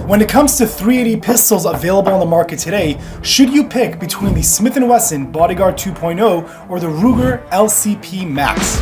When it comes to 380 pistols available on the market today, should you pick between the Smith & Wesson Bodyguard 2.0 or the Ruger LCP Max?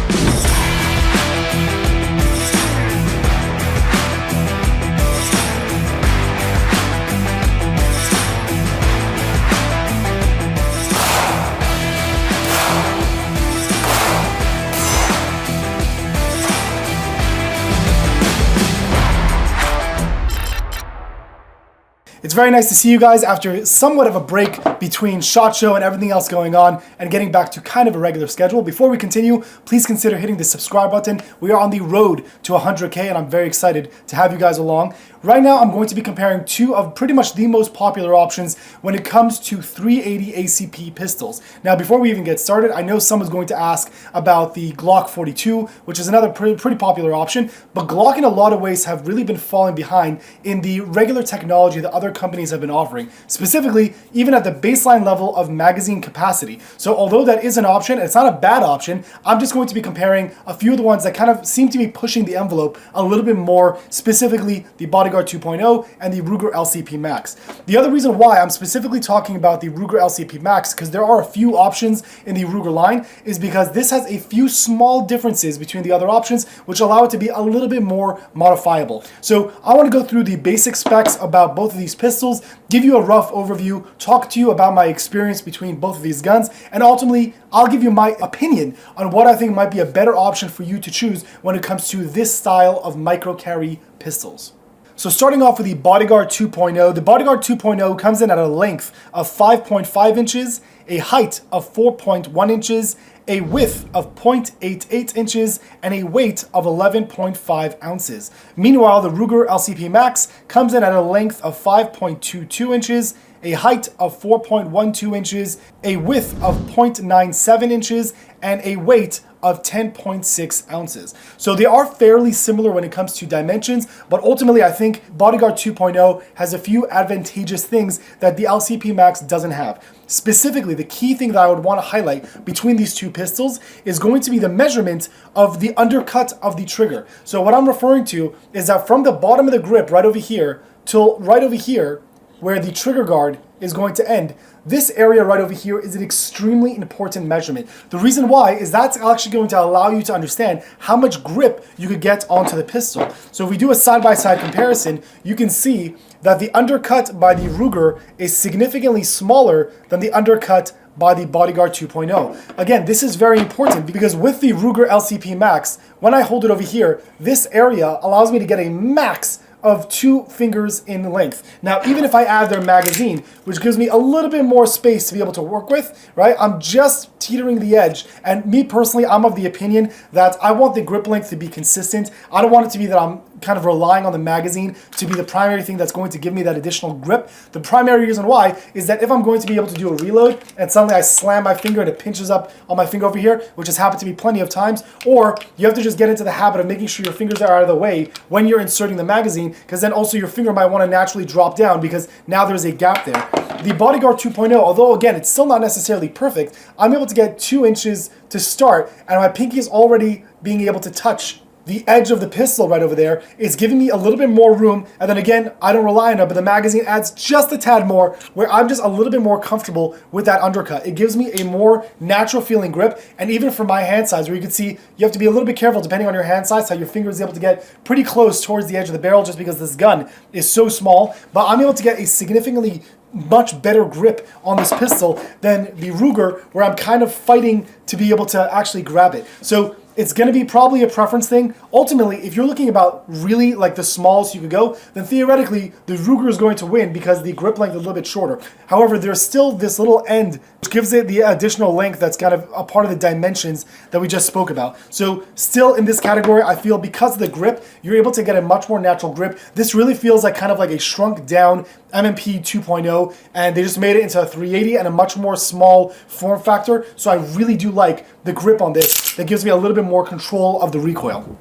It's very nice to see you guys after somewhat of a break between SHOT Show and everything else going on and getting back to kind of a regular schedule. Before we continue, please consider hitting the subscribe button. We are on the road to 100K and I'm very excited to have you guys along. Right now, I'm going to be comparing two of pretty much the most popular options when it comes to 380 ACP pistols. Now, before we even get started, I know someone's going to ask about the Glock 42, which is another pretty popular option, but Glock in a lot of ways have really been falling behind in the regular technology that other companies have been offering, specifically even at the baseline level of magazine capacity. So although that is an option, and it's not a bad option, I'm just going to be comparing a few of the ones that kind of seem to be pushing the envelope a little bit more, specifically the Bodyguard 2.0 and the Ruger LCP Max. The other reason why I'm specifically talking about the Ruger LCP Max, because there are a few options in the Ruger line, is because this has a few small differences between the other options, which allow it to be a little bit more modifiable. So I want to go through the basic specs about both of these pistols, give you a rough overview, talk to you about my experience between both of these guns, and ultimately I'll give you my opinion on what I think might be a better option for you to choose when it comes to this style of micro carry pistols. So starting off with the Bodyguard 2.0, the Bodyguard 2.0 comes in at a length of 5.5 inches, a height of 4.1 inches, a width of 0.88 inches, and a weight of 11.5 ounces. Meanwhile, the Ruger LCP Max comes in at a length of 5.22 inches, a height of 4.12 inches, a width of 0.97 inches, and a weight of 10.6 ounces. So they are fairly similar when it comes to dimensions, but ultimately I think Bodyguard 2.0 has a few advantageous things that the LCP Max doesn't have. Specifically, the key thing that I would want to highlight between these two pistols is going to be the measurement of the undercut of the trigger. So what I'm referring to is that from the bottom of the grip right over here till right over here, where the trigger guard is going to end, this area right over here is an extremely important measurement. The reason why is that's actually going to allow you to understand how much grip you could get onto the pistol. So if we do a side-by-side comparison, you can see that the undercut by the Ruger is significantly smaller than the undercut by the Bodyguard 2.0. Again, this is very important because with the Ruger LCP Max, when I hold it over here, this area allows me to get a max of 2 fingers in length. Now, even if I add their magazine, which gives me a little bit more space to be able to work with, right? I'm just teetering the edge. And me personally, I'm of the opinion that I want the grip length to be consistent. I don't want it to be that I'm kind of relying on the magazine to be the primary thing that's going to give me that additional grip. The primary reason why is that if I'm going to be able to do a reload and suddenly I slam my finger and it pinches up on my finger over here, which has happened to me plenty of times, or you have to just get into the habit of making sure your fingers are out of the way when you're inserting the magazine, because then also your finger might want to naturally drop down because now there's a gap there. The Bodyguard 2.0, although again, it's still not necessarily perfect, I'm able to get 2 inches to start, and my pinky is already being able to touch the edge of the pistol right over there. Is giving me a little bit more room, and then again, I don't rely on it, but the magazine adds just a tad more where I'm just a little bit more comfortable with that undercut. It gives me a more natural feeling grip, and even for my hand size, where you can see you have to be a little bit careful depending on your hand size, how your finger is able to get pretty close towards the edge of the barrel just because this gun is so small, but I'm able to get a significantly much better grip on this pistol than the Ruger, where I'm kind of fighting to be able to actually grab it. So it's going to be probably a preference thing. Ultimately, if you're looking about really like the smallest you could go, then theoretically the Ruger is going to win because the grip length is a little bit shorter. However, there's still this little end which gives it the additional length that's kind of a part of the dimensions that we just spoke about. So still in this category, I feel because of the grip, you're able to get a much more natural grip. This really feels like kind of like a shrunk down M&P 2.0, and they just made it into a 380 and a much more small form factor. So I really do like the grip on this. That gives me a little bit more control of the recoil.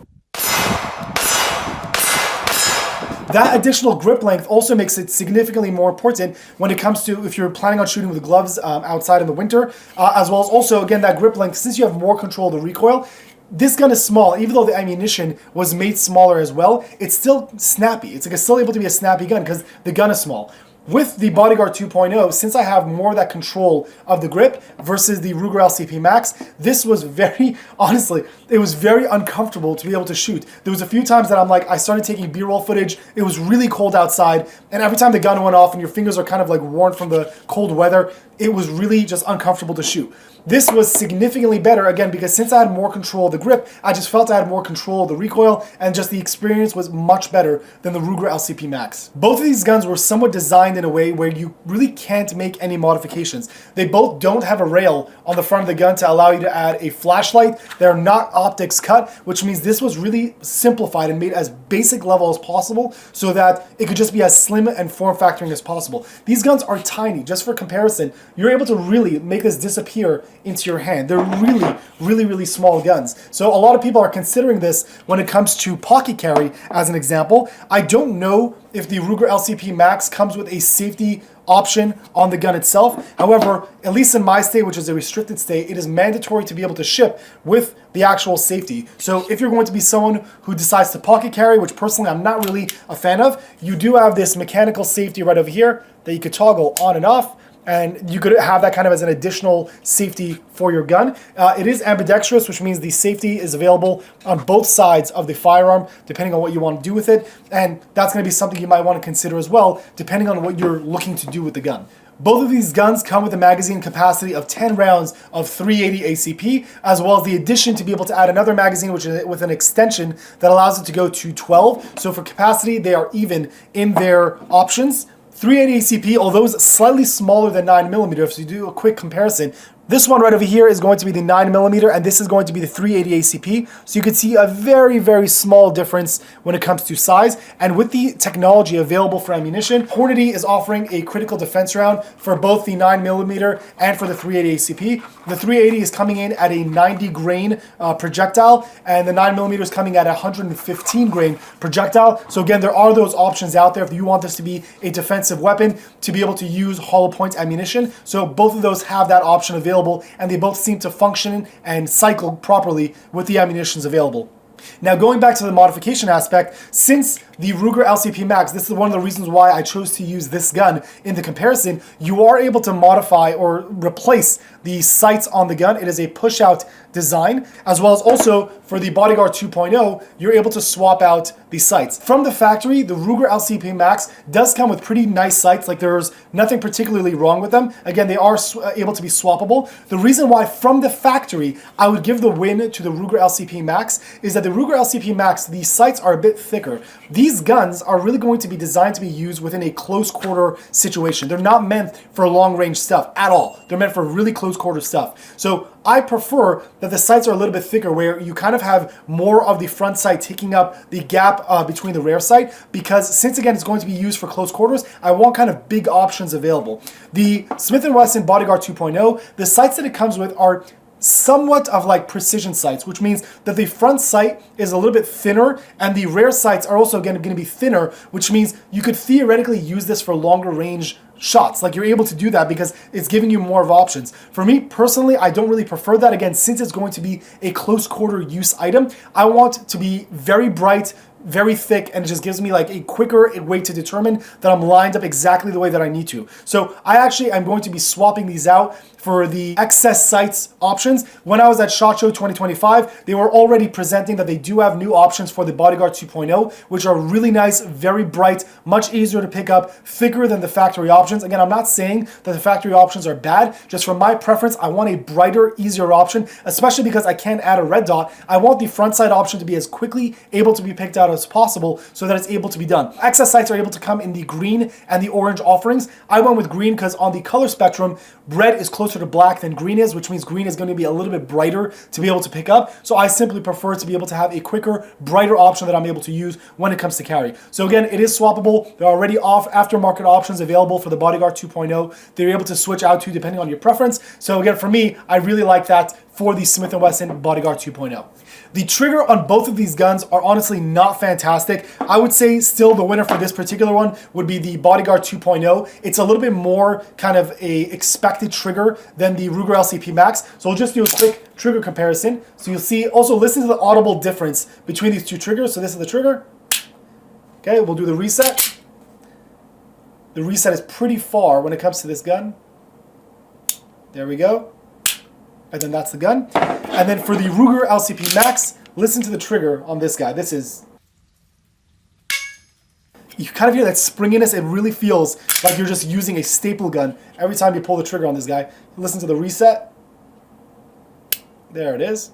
That additional grip length also makes it significantly more important when it comes to if you're planning on shooting with gloves outside in the winter, as well as also, again, that grip length, since you have more control of the recoil, this gun is small. Even though the ammunition was made smaller as well, it's still snappy. It's like it's still able to be a snappy gun because the gun is small. With the Bodyguard 2.0, since I have more of that control of the grip versus the Ruger LCP Max, this was very, honestly, it was very uncomfortable to be able to shoot. There was a few times that I started taking B-roll footage. It was really cold outside, and every time the gun went off and your fingers are kind of like worn from the cold weather, it was really just uncomfortable to shoot. This was significantly better, again, because since I had more control of the grip, I just felt I had more control of the recoil, and just the experience was much better than the Ruger LCP Max. Both of these guns were somewhat designed in a way where you really can't make any modifications. They both don't have a rail on the front of the gun to allow you to add a flashlight. They're not optics cut, which means this was really simplified and made as basic level as possible so that it could just be as slim and form factoring as possible. These guns are tiny. Just for comparison, you're able to really make this disappear into your hand. They're really small guns. So a lot of people are considering this when it comes to pocket carry as an example. I don't know if the Ruger LCP Max comes with a safety option on the gun itself. However, at least in my state, which is a restricted state, it is mandatory to be able to ship with the actual safety. So if you're going to be someone who decides to pocket carry, which personally I'm not really a fan of, you do have this mechanical safety right over here that you could toggle on and off, and you could have that kind of as an additional safety for your gun. It is ambidextrous, which means the safety is available on both sides of the firearm, depending on what you want to do with it. And that's going to be something you might want to consider as well, depending on what you're looking to do with the gun. Both of these guns come with a magazine capacity of 10 rounds of 380 ACP, as well as the addition to be able to add another magazine, which is with an extension that allows it to go to 12. So for capacity, they are even in their options. 380 ACP, although it's slightly smaller than 9mm, if you do a quick comparison, this one right over here is going to be the 9mm, and this is going to be the 380 ACP. So you can see a very small difference when it comes to size. And with the technology available for ammunition, Hornady is offering a critical defense round for both the 9mm and for the 380 ACP. The 380 is coming in at a 90 grain projectile, and the 9mm is coming at a 115 grain projectile. So again, there are those options out there if you want this to be a defensive weapon, to be able to use hollow point ammunition. So both of those have that option available, and they both seem to function and cycle properly with the ammunitions available. Now, going back to the modification aspect, since the Ruger LCP Max, this is one of the reasons why I chose to use this gun in the comparison, you are able to modify or replace the sights on the gun. It is a push-out design, as well as also for the Bodyguard 2.0, you're able to swap out the sights. From the factory, the Ruger LCP Max does come with pretty nice sights, like there's nothing particularly wrong with them. Again, they are able to be swappable. The reason why from the factory I would give the win to the Ruger LCP Max is that the Ruger LCP Max, the sights are a bit thicker. These guns are really going to be designed to be used within a close quarter situation. They're not meant for long range stuff at all. They're meant for really close quarter stuff. So I prefer that the sights are a little bit thicker, where you kind of have more of the front sight taking up the gap between the rear sight, because since again it's going to be used for close quarters, I want kind of big options available. The Smith & Wesson Bodyguard 2.0, the sights that it comes with are somewhat of like precision sights, which means that the front sight is a little bit thinner and the rear sights are also going to be thinner, which means you could theoretically use this for longer range shots. Like, you're able to do that because it's giving you more of options. For me personally, I don't really prefer that. Again, since it's going to be a close quarter use item, I want to be very bright, very thick, and it just gives me like a quicker way to determine that I'm lined up exactly the way that I need to. So I actually am going to be swapping these out for the excess sights options. When I was at SHOT Show 2025, they were already presenting that they do have new options for the Bodyguard 2.0, which are really nice, very bright, much easier to pick up, thicker than the factory options. Again, I'm not saying that the factory options are bad, just for my preference, I want a brighter, easier option, especially because I can't add a red dot. I want the front sight option to be as quickly able to be picked out as possible so that it's able to be done. Excess sights are able to come in the green and the orange offerings. I went with green because on the color spectrum, red is closer to black than green is, which means green is going to be a little bit brighter to be able to pick up. So I simply prefer to be able to have a quicker, brighter option that I'm able to use when it comes to carry. So again, it is swappable. There are already aftermarket options available for the Bodyguard 2.0. They're able to switch out to depending on your preference. So again, for me, I really like that for the Smith & Wesson Bodyguard 2.0. The trigger on both of these guns are honestly not fantastic. I would say still the winner for this particular one would be the Bodyguard 2.0. It's a little bit more kind of a expected trigger than the Ruger LCP Max. So we'll just do a quick trigger comparison. So you'll see, also listen to the audible difference between these two triggers. So this is the trigger. Okay, we'll do the reset. The reset is pretty far when it comes to this gun. There we go. And then that's the gun. And then for the Ruger LCP Max, listen to the trigger on this guy. This is... You kind of hear that springiness. It really feels like you're just using a staple gun every time you pull the trigger on this guy. Listen to the reset. There it is.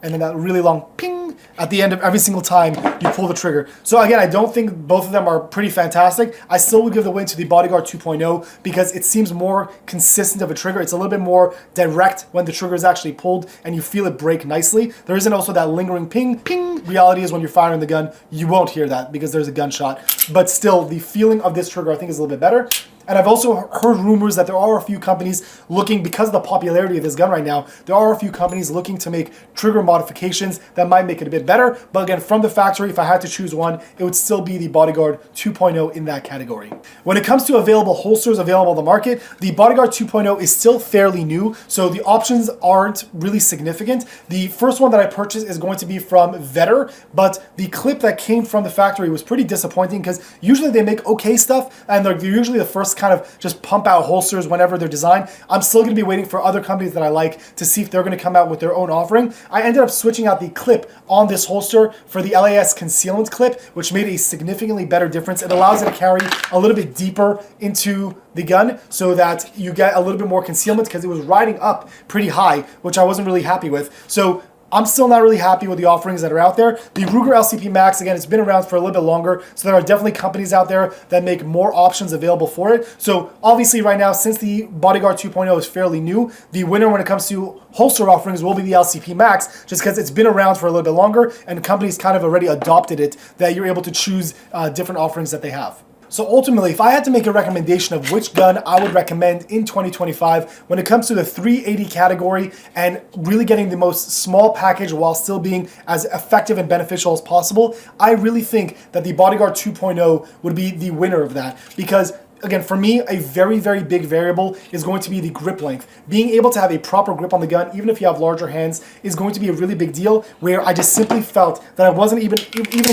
And then that really long ping at the end of every single time you pull the trigger. So again, I don't think both of them are pretty fantastic. I still would give the win to the Bodyguard 2.0 because it seems more consistent of a trigger. It's a little bit more direct when the trigger is actually pulled and you feel it break nicely. There isn't also that lingering ping, ping. Reality is when you're firing the gun, you won't hear that because there's a gunshot. But still, the feeling of this trigger I think is a little bit better. And I've also heard rumors that there are a few companies looking, because of the popularity of this gun right now, there are a few companies looking to make trigger modifications that might make it a bit better. But again, from the factory, if I had to choose one, it would still be the Bodyguard 2.0 in that category. When it comes to available holsters available on the market, the Bodyguard 2.0 is still fairly new, so the options aren't really significant. The first one that I purchased is going to be from Vetter, but the clip that came from the factory was pretty disappointing because usually they make okay stuff and they're usually the first kind of just pump out holsters whenever they're designed. I'm still going to be waiting for other companies that I like to see if they're going to come out with their own offering. I ended up switching out the clip on this holster for the LAS concealment clip, which made a significantly better difference. It allows it to carry a little bit deeper into the gun so that you get a little bit more concealment because it was riding up pretty high, which I wasn't really happy with. So I'm still not really happy with the offerings that are out there. The Ruger LCP Max, again, it's been around for a little bit longer, so there are definitely companies out there that make more options available for it. So obviously right now, since the Bodyguard 2.0 is fairly new, the winner when it comes to holster offerings will be the LCP Max, just because it's been around for a little bit longer and companies kind of already adopted it, that you're able to choose different offerings that they have. So ultimately, if I had to make a recommendation of which gun I would recommend in 2025 when it comes to the 380 category and really getting the most small package while still being as effective and beneficial as possible, I really think that the Bodyguard 2.0 would be the winner of that because again, for me, a very, very big variable is going to be the grip length. Being able to have a proper grip on the gun, even if you have larger hands, is going to be a really big deal where I just simply felt that I wasn't even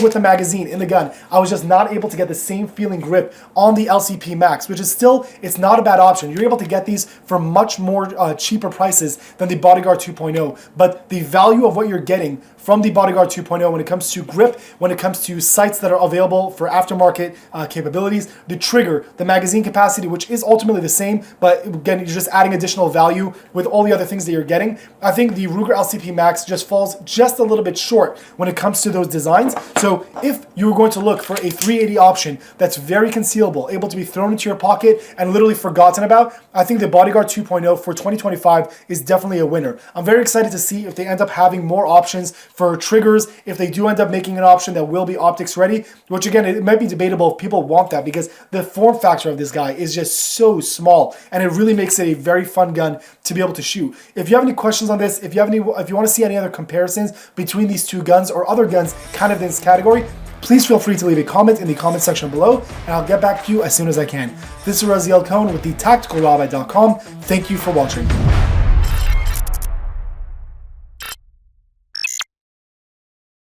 with the magazine in the gun, I was just not able to get the same feeling grip on the LCP Max, which is still, it's not a bad option. You're able to get these for much more cheaper prices than the Bodyguard 2.0, but the value of what you're getting from the Bodyguard 2.0 when it comes to grip, when it comes to sights that are available for aftermarket capabilities, the trigger, the magazine capacity, which is ultimately the same, but again, you're just adding additional value with all the other things that you're getting. I think the Ruger LCP Max just falls just a little bit short when it comes to those designs. So if you were going to look for a 380 option that's very concealable, able to be thrown into your pocket and literally forgotten about, I think the Bodyguard 2.0 for 2025 is definitely a winner. I'm very excited to see if they end up having more options for triggers, if they do end up making an option that will be optics ready, which again, it might be debatable if people want that because the form factor of this guy is just so small and it really makes it a very fun gun to be able to shoot. If you have any questions on this, if you want to see any other comparisons between these two guns or other guns kind of in this category, please feel free to leave a comment in the comment section below and I'll get back to you as soon as I can. This is Raziel Cohn with the tacticalrabbi.com. Thank you for watching.